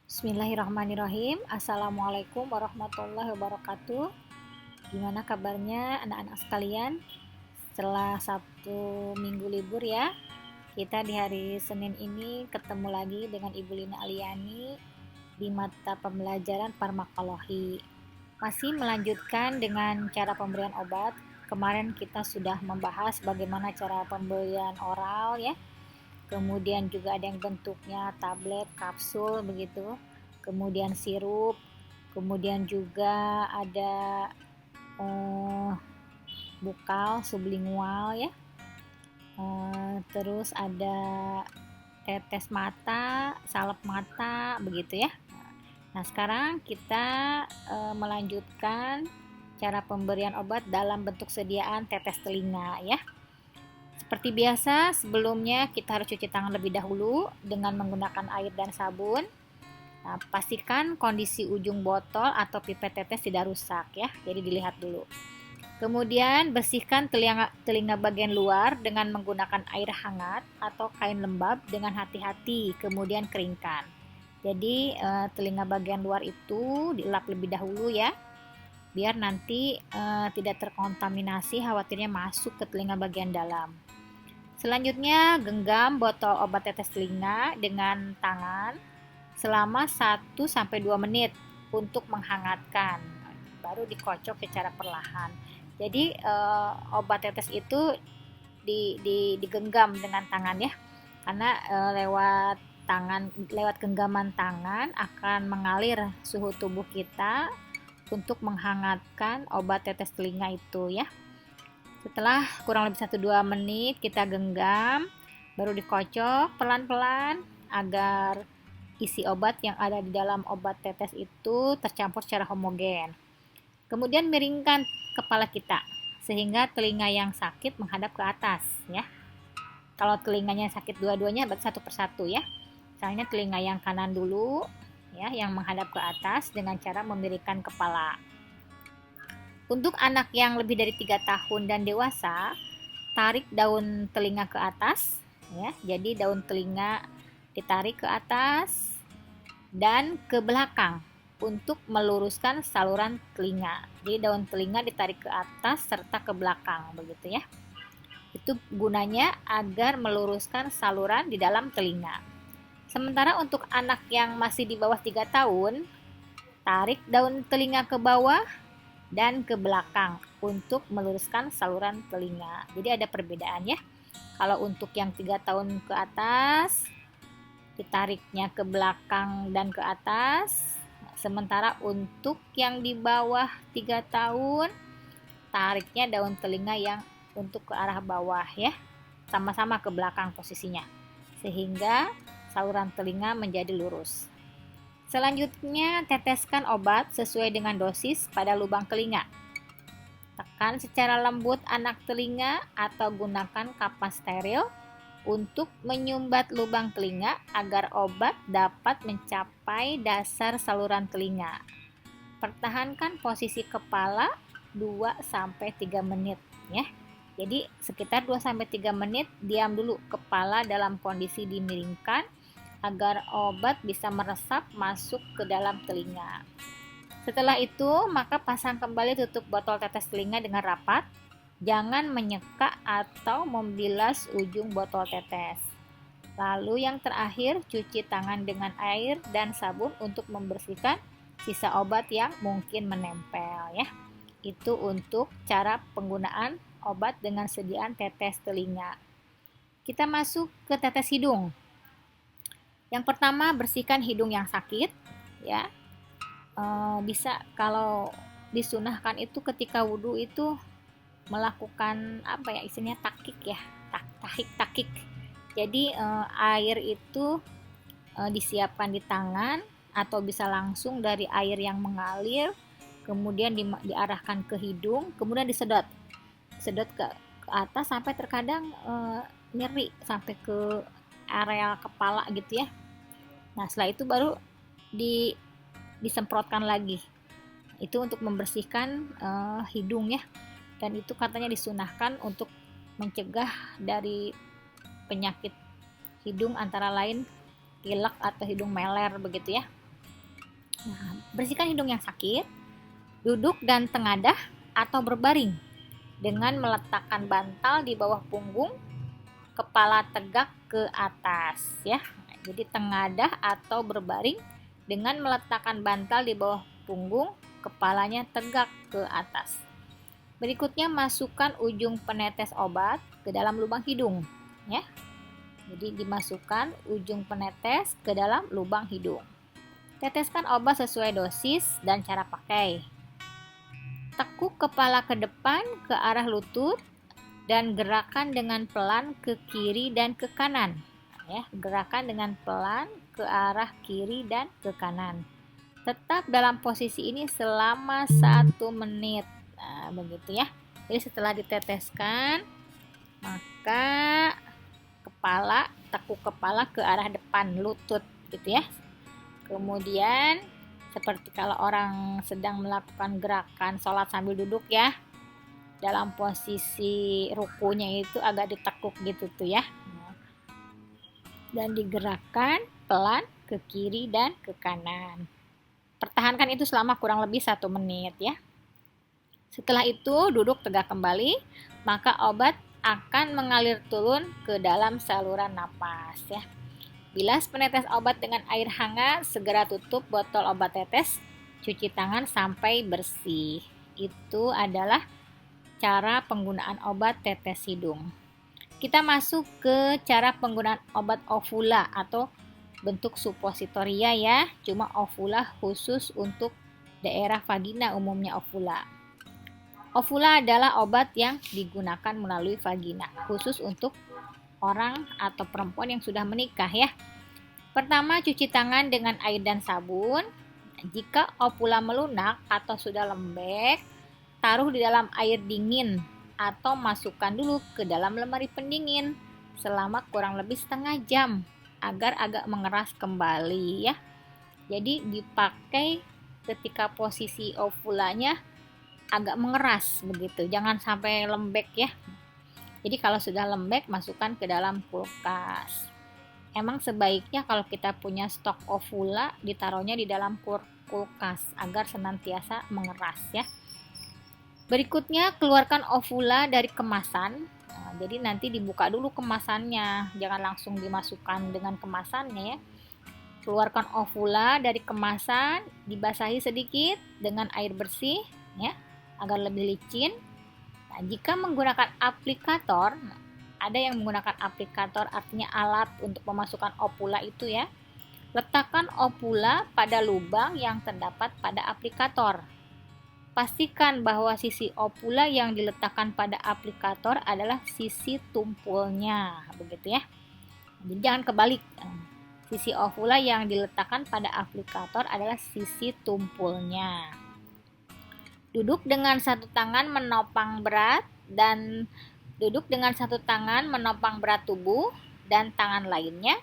Bismillahirrahmanirrahim. Assalamualaikum warahmatullahi wabarakatuh. Gimana kabarnya anak-anak sekalian? Setelah Sabtu minggu libur ya, kita di hari Senin ini ketemu lagi dengan Ibu Lina Aliani di mata pembelajaran farmakologi. Masih melanjutkan dengan cara pemberian obat. Kemarin kita sudah membahas bagaimana cara pemberian oral ya. Kemudian juga ada yang bentuknya tablet, kapsul begitu. Kemudian sirup. Kemudian juga ada bukal sublingual ya. Terus ada tetes mata, salep mata begitu ya. Nah, sekarang kita melanjutkan cara pemberian obat dalam bentuk sediaan tetes telinga ya. Seperti biasa, sebelumnya kita harus cuci tangan lebih dahulu dengan menggunakan air dan sabun. Nah, pastikan kondisi ujung botol atau pipet tetes tidak rusak ya. Jadi dilihat dulu. Kemudian bersihkan telinga bagian luar dengan menggunakan air hangat atau kain lembab dengan hati-hati. Kemudian keringkan. Jadi telinga bagian luar itu dielap lebih dahulu ya. Biar nanti tidak terkontaminasi, khawatirnya masuk ke telinga bagian dalam. Selanjutnya, genggam botol obat tetes telinga dengan tangan selama 1-2 menit untuk menghangatkan. Baru dikocok secara perlahan. Jadi obat tetes itu digenggam dengan tangan ya. Karena lewat genggaman tangan akan mengalir suhu tubuh kita untuk menghangatkan obat tetes telinga itu ya. Setelah kurang lebih 1-2 menit kita genggam, baru dikocok pelan-pelan agar isi obat yang ada di dalam obat tetes itu tercampur secara homogen. Kemudian miringkan kepala kita sehingga telinga yang sakit menghadap ke atas ya. Kalau telinganya sakit dua-duanya berarti satu persatu ya. Misalnya telinga yang kanan dulu ya, yang menghadap ke atas dengan cara memiringkan kepala. Untuk anak yang lebih dari 3 tahun dan dewasa, tarik daun telinga ke atas ya. Jadi daun telinga ditarik ke atas dan ke belakang untuk meluruskan saluran telinga. Jadi daun telinga ditarik ke atas serta ke belakang begitu ya. Itu gunanya agar meluruskan saluran di dalam telinga. Sementara untuk anak yang masih di bawah 3 tahun, tarik daun telinga ke bawah dan ke belakang untuk meluruskan saluran telinga. Jadi ada perbedaan ya. Kalau untuk yang 3 tahun ke atas, ditariknya ke belakang dan ke atas. Sementara untuk yang di bawah 3 tahun, tariknya daun telinga yang untuk ke arah bawah ya. Sama-sama ke belakang posisinya. Sehingga saluran telinga menjadi lurus. Selanjutnya, teteskan obat sesuai dengan dosis pada lubang telinga. Tekan secara lembut anak telinga atau gunakan kapas steril untuk menyumbat lubang telinga agar obat dapat mencapai dasar saluran telinga. Pertahankan posisi kepala 2-3 menit ya. Jadi sekitar 2-3 menit diam dulu kepala dalam kondisi dimiringkan agar obat bisa meresap masuk ke dalam telinga. Setelah itu, maka pasang kembali tutup botol tetes telinga dengan rapat. Jangan menyeka atau membilas ujung botol tetes. Lalu yang terakhir, cuci tangan dengan air dan sabun untuk membersihkan sisa obat yang mungkin menempel ya. Itu untuk cara penggunaan obat dengan sediaan tetes telinga. Kita masuk ke tetes hidung. Yang pertama, bersihkan hidung yang sakit ya. Bisa kalau disunahkan itu ketika wudhu itu melakukan apa ya, istilahnya takik ya, takik. Jadi air itu disiapkan di tangan atau bisa langsung dari air yang mengalir, kemudian diarahkan ke hidung, kemudian disedot ke atas sampai terkadang nyeri sampai ke area kepala gitu ya. Nah, setelah itu baru disemprotkan lagi. Itu untuk membersihkan hidung ya. Dan itu katanya disunahkan untuk mencegah dari penyakit hidung antara lain pilek atau hidung meler begitu ya. Nah, bersihkan hidung yang sakit, duduk dan tengadah atau berbaring dengan meletakkan bantal di bawah punggung, kepala tegak ke atas ya. Jadi tengadah atau berbaring dengan meletakkan bantal di bawah punggung, kepalanya tegak ke atas. Berikutnya masukkan ujung penetes obat ke dalam lubang hidung ya. Jadi dimasukkan ujung penetes ke dalam lubang hidung. Teteskan obat sesuai dosis dan cara pakai. Tekuk kepala ke depan ke arah lutut dan gerakan dengan pelan ke kiri dan ke kanan. Ya, gerakan dengan pelan ke arah kiri dan ke kanan. Tetap dalam posisi ini selama 1 menit. Nah, begitu ya. Jadi setelah diteteskan, maka tekuk kepala ke arah depan lutut gitu ya. Kemudian seperti kalau orang sedang melakukan gerakan sholat sambil duduk ya, dalam posisi rukunya itu agak ditekuk gitu tuh ya, dan digerakkan pelan ke kiri dan ke kanan. Pertahankan itu selama kurang lebih 1 menit ya. Setelah itu duduk tegak kembali, maka obat akan mengalir turun ke dalam saluran napas ya. Bilas penetes obat dengan air hangat, segera tutup botol obat tetes, cuci tangan sampai bersih. Itu adalah cara penggunaan obat tetes hidung. Kita masuk ke cara penggunaan obat Ovula atau bentuk suppositoria ya. Cuma Ovula khusus untuk daerah vagina, umumnya Ovula. Ovula adalah obat yang digunakan melalui vagina, khusus untuk orang atau perempuan yang sudah menikah ya. Pertama, cuci tangan dengan air dan sabun. Jika ovula melunak atau sudah lembek, taruh di dalam air dingin atau masukkan dulu ke dalam lemari pendingin selama kurang lebih setengah jam agar agak mengeras kembali ya. Jadi dipakai ketika posisi ovulanya agak mengeras begitu, jangan sampai lembek ya. Jadi kalau sudah lembek, masukkan ke dalam kulkas. Emang sebaiknya kalau kita punya stok ovula, ditaruhnya di dalam kulkas agar senantiasa mengeras ya. Berikutnya, keluarkan ovula dari kemasan. Nah, jadi nanti dibuka dulu kemasannya, jangan langsung dimasukkan dengan kemasannya ya. Keluarkan ovula dari kemasan, dibasahi sedikit dengan air bersih ya, agar lebih licin. Nah, jika menggunakan aplikator, ada yang menggunakan aplikator artinya alat untuk memasukkan ovula itu ya. Letakkan ovula pada lubang yang terdapat pada aplikator. Pastikan bahwa sisi ovula yang diletakkan pada aplikator adalah sisi tumpulnya, begitu ya. Jadi jangan kebalik. Sisi ovula yang diletakkan pada aplikator adalah sisi tumpulnya. Duduk dengan satu tangan menopang berat tubuh dan tangan lainnya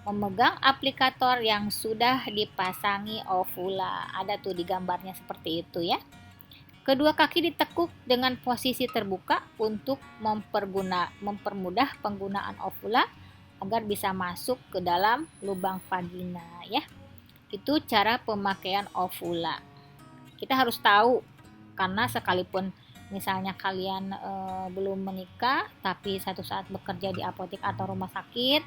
memegang aplikator yang sudah dipasangi ovula. Ada tuh di gambarnya seperti itu ya. Kedua kaki ditekuk dengan posisi terbuka untuk mempermudah penggunaan ovula agar bisa masuk ke dalam lubang vagina ya. Itu cara pemakaian ovula. Kita harus tahu, karena sekalipun misalnya kalian belum menikah tapi satu saat bekerja di apotek atau rumah sakit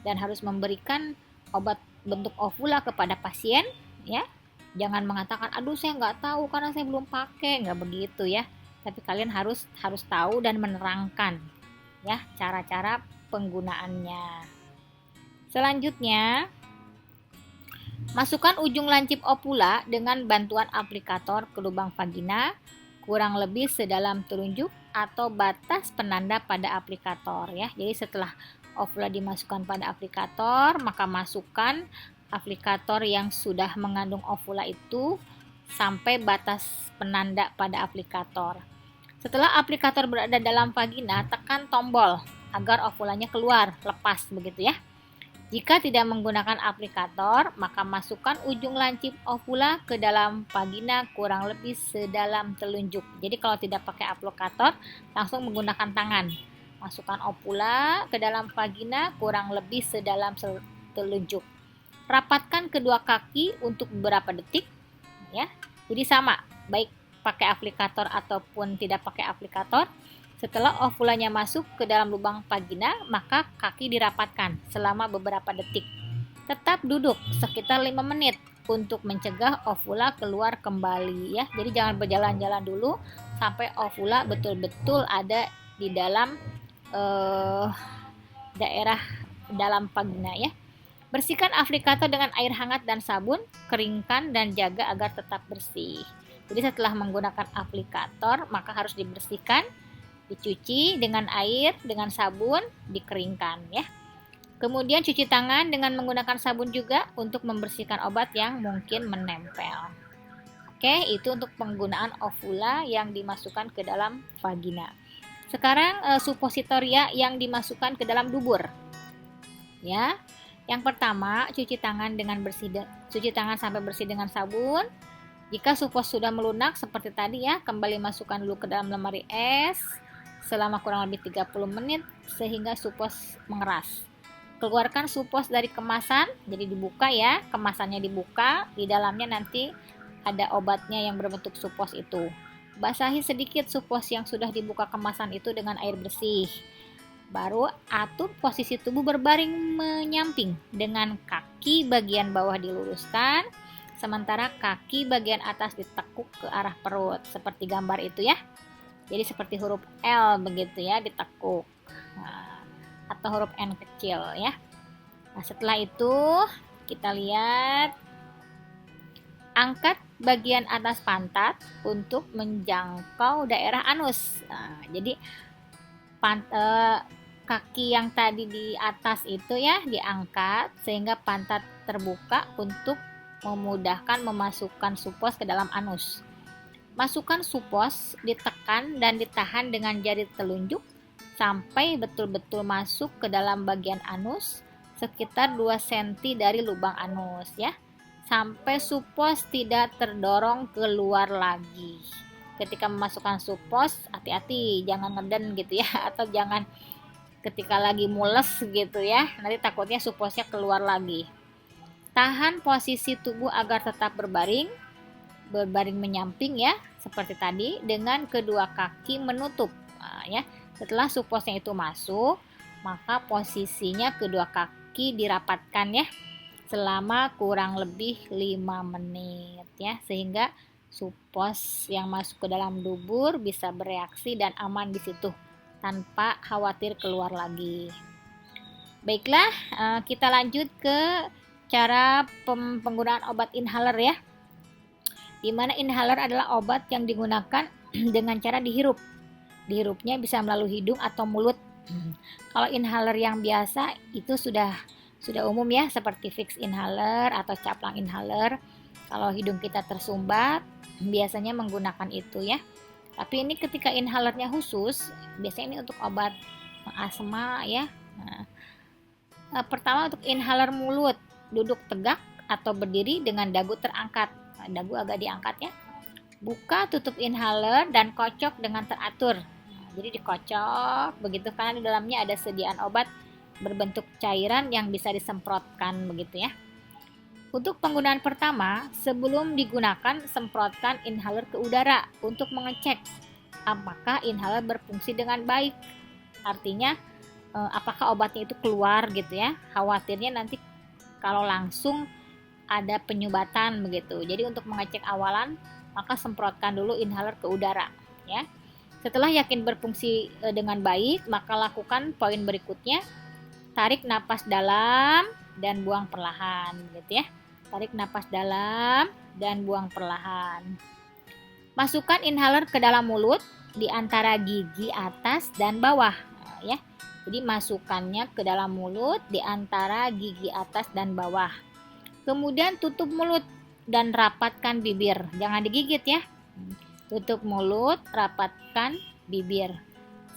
dan harus memberikan obat bentuk ovula kepada pasien ya, jangan mengatakan aduh saya nggak tahu karena saya belum pakai, nggak begitu ya. Tapi kalian harus tahu dan menerangkan ya cara-cara penggunaannya. Selanjutnya, masukkan ujung lancip ovula dengan bantuan aplikator ke lubang vagina kurang lebih sedalam telunjuk atau batas penanda pada aplikator ya. Jadi setelah ovula dimasukkan pada aplikator, maka masukkan aplikator yang sudah mengandung ovula itu sampai batas penanda pada aplikator. Setelah aplikator berada dalam vagina, tekan tombol agar ovulanya keluar, lepas begitu ya. Jika tidak menggunakan aplikator, maka masukkan ujung lancip ovula ke dalam vagina kurang lebih sedalam telunjuk. Jadi kalau tidak pakai aplikator, langsung menggunakan tangan. Masukkan ovula ke dalam vagina kurang lebih sedalam telunjuk. Rapatkan kedua kaki untuk beberapa detik ya. Jadi sama, baik pakai aplikator ataupun tidak pakai aplikator. Setelah ovulanya masuk ke dalam lubang vagina, maka kaki dirapatkan selama beberapa detik. Tetap duduk sekitar 5 menit untuk mencegah ovula keluar kembali ya. Jadi jangan berjalan-jalan dulu sampai ovula betul-betul ada di dalam daerah dalam vagina ya. Bersihkan aplikator dengan air hangat dan sabun, keringkan dan jaga agar tetap bersih. Jadi setelah menggunakan aplikator maka harus dibersihkan, dicuci dengan air, dengan sabun, dikeringkan ya. Kemudian cuci tangan dengan menggunakan sabun juga untuk membersihkan obat yang mungkin menempel. Oke, itu untuk penggunaan ovula yang dimasukkan ke dalam vagina. Sekarang supositoria yang dimasukkan ke dalam dubur. Ya. Yang pertama, cuci tangan sampai bersih dengan sabun. Jika supos sudah melunak seperti tadi ya, kembali masukkan dulu ke dalam lemari es selama kurang lebih 30 menit sehingga supos mengeras. Keluarkan supos dari kemasan, jadi dibuka ya, kemasannya dibuka, di dalamnya nanti ada obatnya yang berbentuk supos itu. Basahi sedikit supos yang sudah dibuka kemasan itu dengan air bersih. Baru atur posisi tubuh berbaring menyamping dengan kaki bagian bawah diluruskan, sementara kaki bagian atas ditekuk ke arah perut, seperti gambar itu ya. Jadi seperti huruf L begitu ya, ditekuk. Nah, atau huruf N kecil ya. Nah, setelah itu kita lihat, angkat bagian atas pantat untuk menjangkau daerah anus. Nah, jadi kaki yang tadi di atas itu ya diangkat sehingga pantat terbuka untuk memudahkan memasukkan supos ke dalam anus. Masukkan supos, ditekan dan ditahan dengan jari telunjuk sampai betul-betul masuk ke dalam bagian anus sekitar 2 cm dari lubang anus ya. Sampai supos tidak terdorong keluar lagi. Ketika memasukkan supos, hati-hati jangan ngeden gitu ya, atau jangan ketika lagi mules gitu ya. Nanti takutnya suposnya keluar lagi. Tahan posisi tubuh agar tetap berbaring menyamping ya, seperti tadi dengan kedua kaki menutup. Nah, ya. Setelah suposnya itu masuk, maka posisinya kedua kaki dirapatkan ya selama kurang lebih 5 menit ya, sehingga supos yang masuk ke dalam dubur bisa bereaksi dan aman di situ tanpa khawatir keluar lagi. Baiklah, kita lanjut ke cara penggunaan obat inhaler ya. Di mana inhaler adalah obat yang digunakan dengan cara dihirup. Dihirupnya bisa melalui hidung atau mulut. Kalau inhaler yang biasa itu sudah umum ya, seperti Vicks inhaler atau caplang inhaler. Kalau hidung kita tersumbat, biasanya menggunakan itu ya. Tapi ini ketika inhalernya khusus, biasanya ini untuk obat asma ya. Pertama untuk inhaler mulut, duduk tegak atau berdiri dengan dagu terangkat. Dagu agak diangkat ya. Buka tutup inhaler dan kocok dengan teratur. Jadi dikocok begitu karena di dalamnya ada sediaan obat berbentuk cairan yang bisa disemprotkan begitu ya. Untuk penggunaan pertama, sebelum digunakan semprotkan inhaler ke udara untuk mengecek apakah inhaler berfungsi dengan baik. Artinya apakah obatnya itu keluar gitu ya. Khawatirnya nanti kalau langsung ada penyumbatan begitu. Jadi untuk mengecek awalan, maka semprotkan dulu inhaler ke udara ya. Setelah yakin berfungsi dengan baik, maka lakukan poin berikutnya. Tarik napas dalam dan buang perlahan gitu ya. Tarik napas dalam dan buang perlahan. Masukkan inhaler ke dalam mulut di antara gigi atas dan bawah ya. Jadi masukkannya ke dalam mulut di antara gigi atas dan bawah. Kemudian tutup mulut dan rapatkan bibir. Jangan digigit ya. Tutup mulut, rapatkan bibir.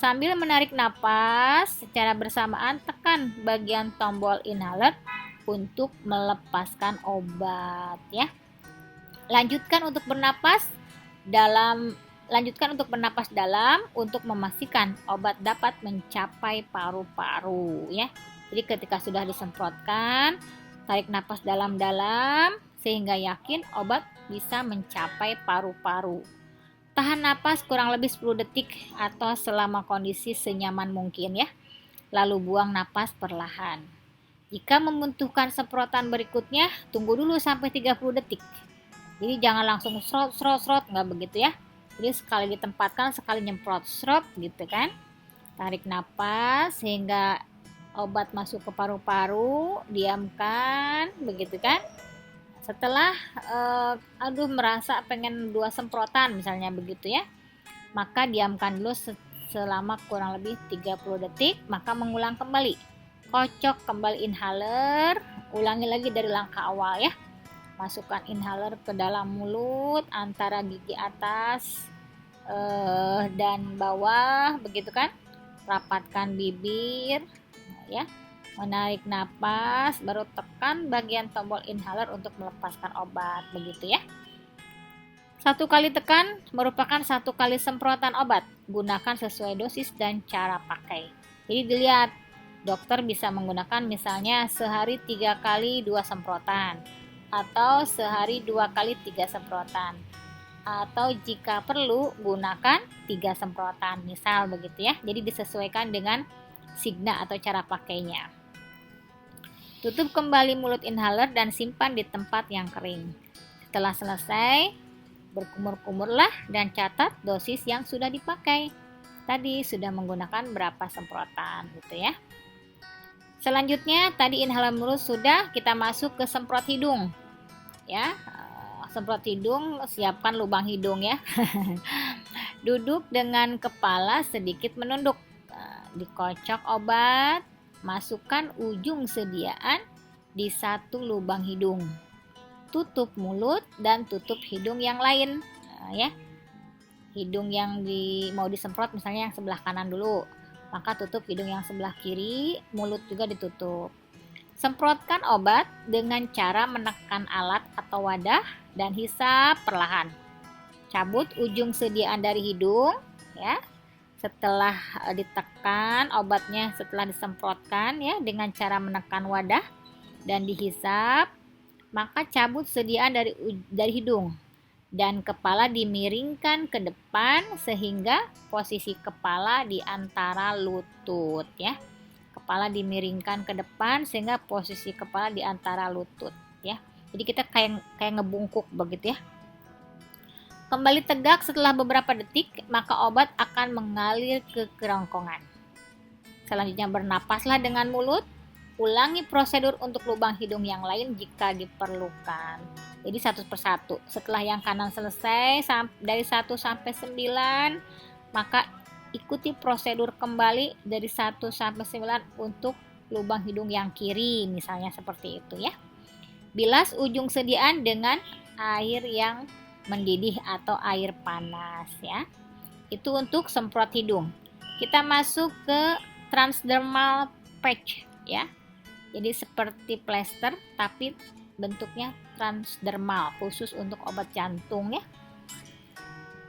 Sambil menarik napas, secara bersamaan tekan bagian tombol inhaler untuk melepaskan obat ya. Lanjutkan untuk bernapas dalam untuk memastikan obat dapat mencapai paru-paru ya. Jadi ketika sudah disemprotkan, Tarik napas dalam-dalam sehingga yakin obat bisa mencapai paru-paru. Tahan napas kurang lebih 10 detik atau selama kondisi senyaman mungkin ya. Lalu buang napas perlahan. Jika membutuhkan semprotan berikutnya, tunggu dulu sampai 30 detik. Jadi jangan langsung srot, nggak begitu ya. Jadi sekali ditempatkan, sekali nyemprot, srot gitu kan. Tarik napas sehingga obat masuk ke paru-paru, diamkan, begitu kan. Setelah merasa pengen 2 semprotan misalnya begitu ya, maka diamkan dulu selama kurang lebih 30 detik, maka mengulang kembali. Kocok kembali inhaler, ulangi lagi dari langkah awal ya. Masukkan inhaler ke dalam mulut antara gigi atas dan bawah, begitu kan. Rapatkan bibir ya. Menarik napas, baru tekan bagian tombol inhaler untuk melepaskan obat, begitu ya. 1 kali tekan merupakan 1 kali semprotan obat. Gunakan sesuai dosis dan cara pakai. Jadi dilihat, dokter bisa menggunakan misalnya sehari 3 kali 2 semprotan, atau sehari 2 kali 3 semprotan, atau jika perlu gunakan 3 semprotan, misal begitu ya. Jadi disesuaikan dengan signa atau cara pakainya. Tutup kembali mulut inhaler dan simpan di tempat yang kering. Setelah selesai, berkumur-kumurlah dan catat dosis yang sudah dipakai. Tadi sudah menggunakan berapa semprotan gitu ya. Selanjutnya tadi inhaler mulut sudah, kita masuk ke semprot hidung. Ya, semprot hidung, siapkan lubang hidung ya. Duduk dengan kepala sedikit menunduk. Dikocok obat, masukkan ujung sediaan di 1 lubang hidung. Tutup mulut dan tutup hidung yang lain. Ya. Hidung yang mau disemprot misalnya yang sebelah kanan dulu, maka tutup hidung yang sebelah kiri, mulut juga ditutup. Semprotkan obat dengan cara menekan alat atau wadah dan hisap perlahan. Cabut ujung sediaan dari hidung ya. Setelah ditekan obatnya, setelah disemprotkan ya dengan cara menekan wadah dan dihisap, maka cabut sediaan dari hidung dan kepala dimiringkan ke depan sehingga posisi kepala di antara lutut ya. Kepala dimiringkan ke depan sehingga posisi kepala di antara lutut ya. Jadi kita kayak ngebungkuk begitu ya. Kembali tegak setelah beberapa detik, maka obat akan mengalir ke kerongkongan. Selanjutnya bernapaslah dengan mulut. Ulangi prosedur untuk lubang hidung yang lain jika diperlukan. Jadi 1 persatu. Setelah yang kanan selesai dari 1 sampai 9, maka ikuti prosedur kembali dari 1 sampai 9 untuk lubang hidung yang kiri, misalnya seperti itu ya. Bilas ujung sediaan dengan air yang mendidih atau air panas ya. Itu untuk semprot hidung. Kita masuk ke transdermal patch ya. Jadi seperti plester tapi bentuknya transdermal, khusus untuk obat jantung ya.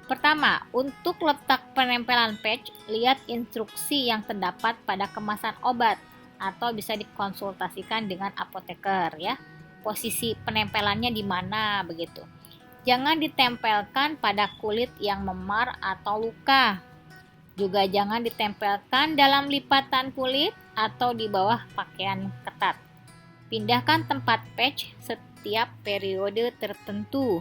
Pertama, untuk letak penempelan patch, lihat instruksi yang terdapat pada kemasan obat atau bisa dikonsultasikan dengan apoteker ya. Posisi penempelannya di mana begitu. Jangan ditempelkan pada kulit yang memar atau luka. Juga jangan ditempelkan dalam lipatan kulit atau di bawah pakaian ketat. Pindahkan tempat patch setiap periode tertentu.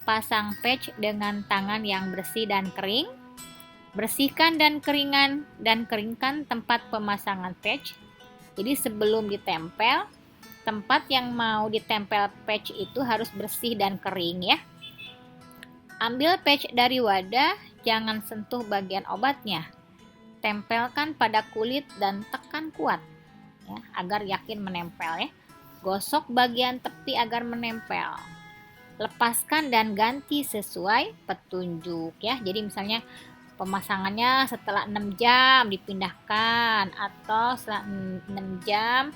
Pasang patch dengan tangan yang bersih dan kering. Bersihkan dan keringkan tempat pemasangan patch. Jadi sebelum ditempel, tempat yang mau ditempel patch itu harus bersih dan kering ya. Ambil patch dari wadah, jangan sentuh bagian obatnya. Tempelkan pada kulit dan tekan kuat ya, agar yakin menempel ya. Gosok bagian tepi agar menempel. Lepaskan dan ganti sesuai petunjuk ya. Jadi misalnya pemasangannya setelah 6 jam dipindahkan, atau setelah 6 jam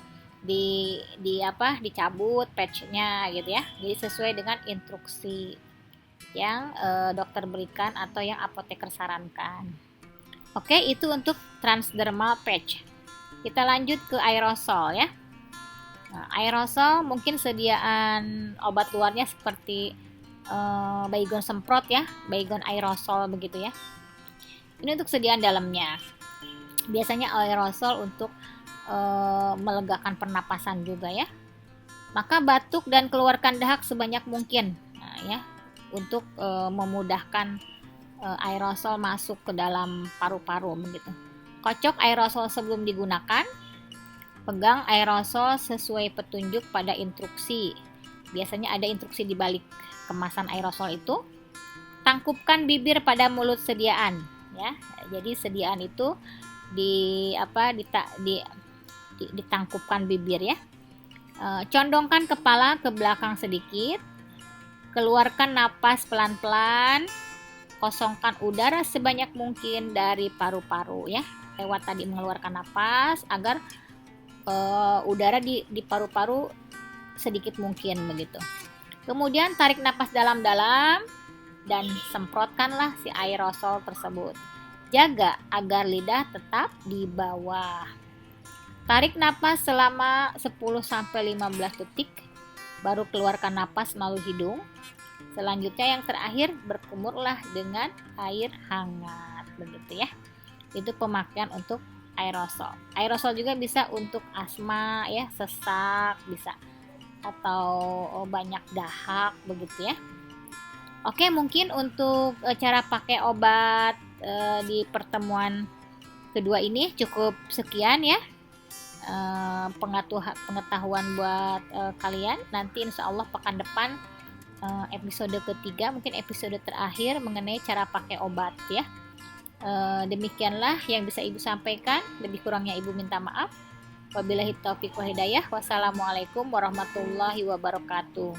dicabut patchnya gitu ya. Jadi sesuai dengan instruksi yang dokter berikan atau yang apoteker sarankan. Oke, itu untuk transdermal patch. Kita lanjut ke aerosol ya. Nah, aerosol mungkin sediaan obat luarnya seperti baygon semprot ya, baygon aerosol begitu ya. Ini untuk sediaan dalamnya. Biasanya aerosol untuk melegakan pernapasan juga ya. Maka batuk dan keluarkan dahak sebanyak mungkin. Nah, ya, untuk memudahkan aerosol masuk ke dalam paru-paru begitu. Kocok aerosol sebelum digunakan. Pegang aerosol sesuai petunjuk pada instruksi. Biasanya ada instruksi di balik kemasan aerosol itu. Tangkupkan bibir pada mulut sediaan ya. Jadi sediaan itu ditangkupkan bibir ya. Condongkan kepala ke belakang sedikit. Keluarkan napas pelan-pelan. Kosongkan udara sebanyak mungkin dari paru-paru ya. Lewat tadi mengeluarkan napas agar udara di paru-paru sedikit mungkin begitu. Kemudian tarik napas dalam-dalam dan semprotkanlah si aerosol tersebut. Jaga agar lidah tetap di bawah. Tarik napas selama 10-15 detik, baru keluarkan napas melalui hidung. Selanjutnya yang terakhir berkumurlah dengan air hangat begitu ya. Itu pemakaian untuk aerosol. Aerosol juga bisa untuk asma ya, sesak bisa, atau banyak dahak begitu ya. Oke, mungkin untuk cara pakai obat di pertemuan kedua ini cukup sekian ya. Pengetahuan buat kalian. Nanti insya Allah pekan depan episode ketiga, mungkin episode terakhir mengenai cara pakai obat ya. Demikianlah yang bisa Ibu sampaikan. Lebih kurangnya Ibu minta maaf. Wabillahi taufiq wal hidayah. Wassalamualaikum warahmatullahi wabarakatuh.